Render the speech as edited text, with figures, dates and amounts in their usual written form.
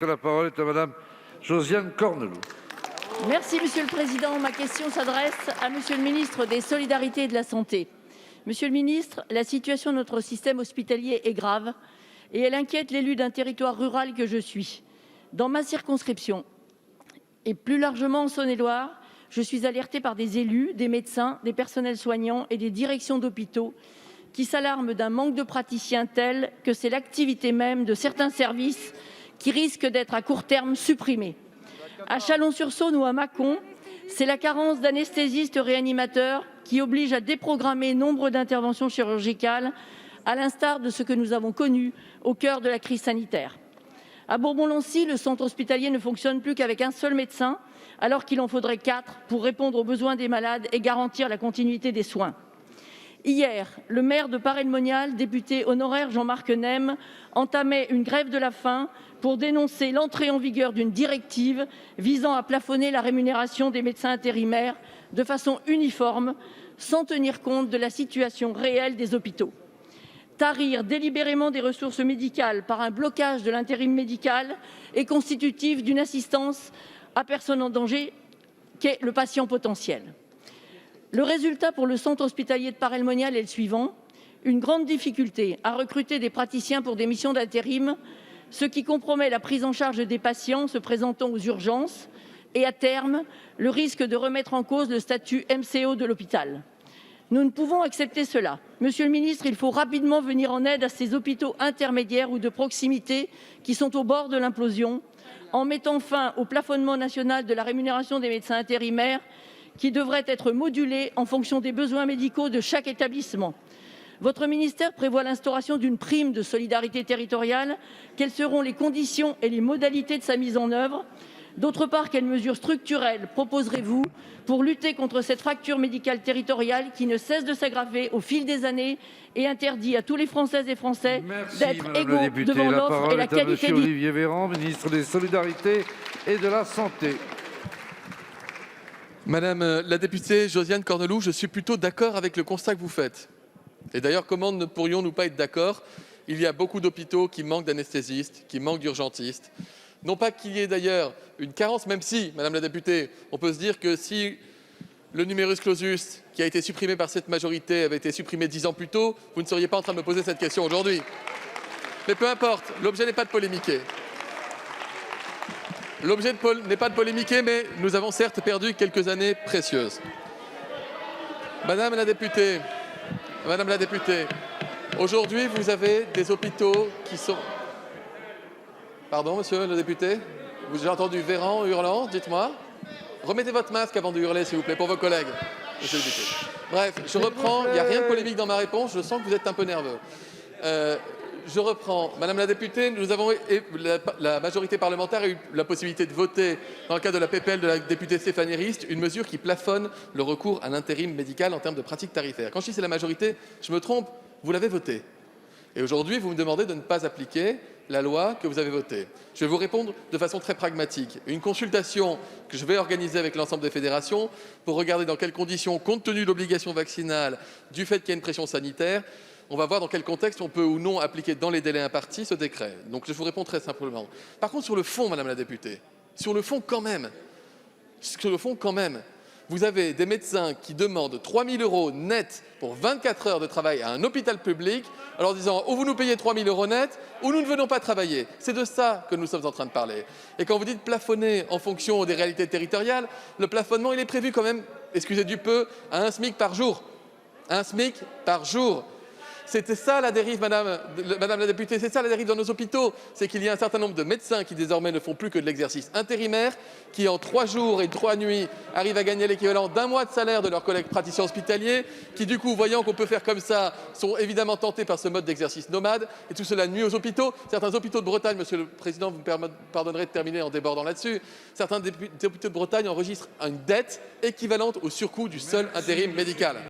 La parole est à Madame Josiane Cornelou. Merci Monsieur le Président. Ma question s'adresse à Monsieur le ministre des Solidarités et de la Santé. Monsieur le ministre, la situation de notre système hospitalier est grave et elle inquiète l'élu d'un territoire rural que je suis. Dans ma circonscription et plus largement en Saône-et-Loire, je suis alertée par des élus, des médecins, des personnels soignants et des directions d'hôpitaux qui s'alarment d'un manque de praticiens tel que c'est l'activité même de certains services qui risque d'être à court terme supprimée. À Chalon-sur-Saône ou à Mâcon, c'est la carence d'anesthésistes réanimateurs qui oblige à déprogrammer nombre d'interventions chirurgicales, à l'instar de ce que nous avons connu au cœur de la crise sanitaire. À Bourbon-Lancy, le centre hospitalier ne fonctionne plus qu'avec un seul médecin, alors qu'il en faudrait 4 pour répondre aux besoins des malades et garantir la continuité des soins. Hier, le maire de Paray-le-Monial, député honoraire Jean-Marc Nehm, entamait une grève de la faim pour dénoncer l'entrée en vigueur d'une directive visant à plafonner la rémunération des médecins intérimaires de façon uniforme, sans tenir compte de la situation réelle des hôpitaux. Tarir délibérément des ressources médicales par un blocage de l'intérim médical est constitutif d'une assistance à personne en danger qu'est le patient potentiel. Le résultat pour le centre hospitalier de Paray-le-Monial est le suivant: une grande difficulté à recruter des praticiens pour des missions d'intérim, ce qui compromet la prise en charge des patients se présentant aux urgences et, à terme, le risque de remettre en cause le statut MCO de l'hôpital. Nous ne pouvons accepter cela. Monsieur le ministre, il faut rapidement venir en aide à ces hôpitaux intermédiaires ou de proximité qui sont au bord de l'implosion, en mettant fin au plafonnement national de la rémunération des médecins intérimaires qui devrait être modulé en fonction des besoins médicaux de chaque établissement. Votre ministère prévoit l'instauration d'une prime de solidarité territoriale. Quelles seront les conditions et les modalités de sa mise en œuvre? D'autre part, quelles mesures structurelles proposerez-vous pour lutter contre cette fracture médicale territoriale qui ne cesse de s'aggraver au fil des années et interdit à tous les Françaises et Français d'être égaux devant l'offre et la qualité du... Olivier Véran, ministre des Solidarités et de la Santé. Madame la députée Josiane Cornelou, je suis plutôt d'accord avec le constat que vous faites. Et d'ailleurs, comment ne pourrions-nous pas être d'accord? Il y a beaucoup d'hôpitaux qui manquent d'anesthésistes, qui manquent d'urgentistes. Non pas qu'il y ait d'ailleurs une carence, même si, Madame la députée, on peut se dire que si le numerus clausus, qui a été supprimé par cette majorité, avait été supprimé 10 ans plus tôt, vous ne seriez pas en train de me poser cette question aujourd'hui. Mais peu importe, l'objet n'est pas de polémiquer. L'objet n'est pas de polémiquer, mais nous avons certes perdu quelques années précieuses. Madame la députée, aujourd'hui vous avez des hôpitaux qui sont... Pardon, monsieur le député? Vous avez entendu Véran hurlant, dites-moi. Remettez votre masque avant de hurler, s'il vous plaît, pour vos collègues, monsieur le député. Bref, je reprends, il n'y a rien de polémique dans ma réponse, je sens que vous êtes un peu nerveux. Je reprends. Madame la députée, la majorité parlementaire a eu la possibilité de voter, dans le cadre de la PPL de la députée Stéphanie Rist, une mesure qui plafonne le recours à l'intérim médical en termes de pratiques tarifaires. Quand je dis c'est la majorité, je me trompe, vous l'avez voté. Et aujourd'hui, vous me demandez de ne pas appliquer la loi que vous avez votée. Je vais vous répondre de façon très pragmatique. Une consultation que je vais organiser avec l'ensemble des fédérations pour regarder dans quelles conditions, compte tenu de l'obligation vaccinale, du fait qu'il y a une pression sanitaire, on va voir dans quel contexte on peut ou non appliquer dans les délais impartis ce décret. Donc je vous réponds très simplement. Par contre, sur le fond, Madame la députée, sur le fond quand même, vous avez des médecins qui demandent 3 000 € net pour 24 heures de travail à un hôpital public, en leur disant ou vous nous payez 3 000 € net, ou nous ne venons pas travailler. C'est de ça que nous sommes en train de parler. Et quand vous dites plafonner en fonction des réalités territoriales, le plafonnement, il est prévu quand même, excusez du peu, à 1 SMIC par jour. 1 SMIC par jour. C'était ça la dérive, Madame la députée, c'est ça la dérive dans nos hôpitaux. C'est qu'il y a un certain nombre de médecins qui désormais ne font plus que de l'exercice intérimaire, qui en 3 jours et 3 nuits arrivent à gagner l'équivalent d'1 mois de salaire de leurs collègues praticiens hospitaliers, qui du coup, voyant qu'on peut faire comme ça, sont évidemment tentés par ce mode d'exercice nomade, et tout cela nuit aux hôpitaux. Certains hôpitaux de Bretagne, Monsieur le Président, vous me pardonnerez de terminer en débordant là-dessus, certains hôpitaux de Bretagne enregistrent une dette équivalente au surcoût du seul intérim médical.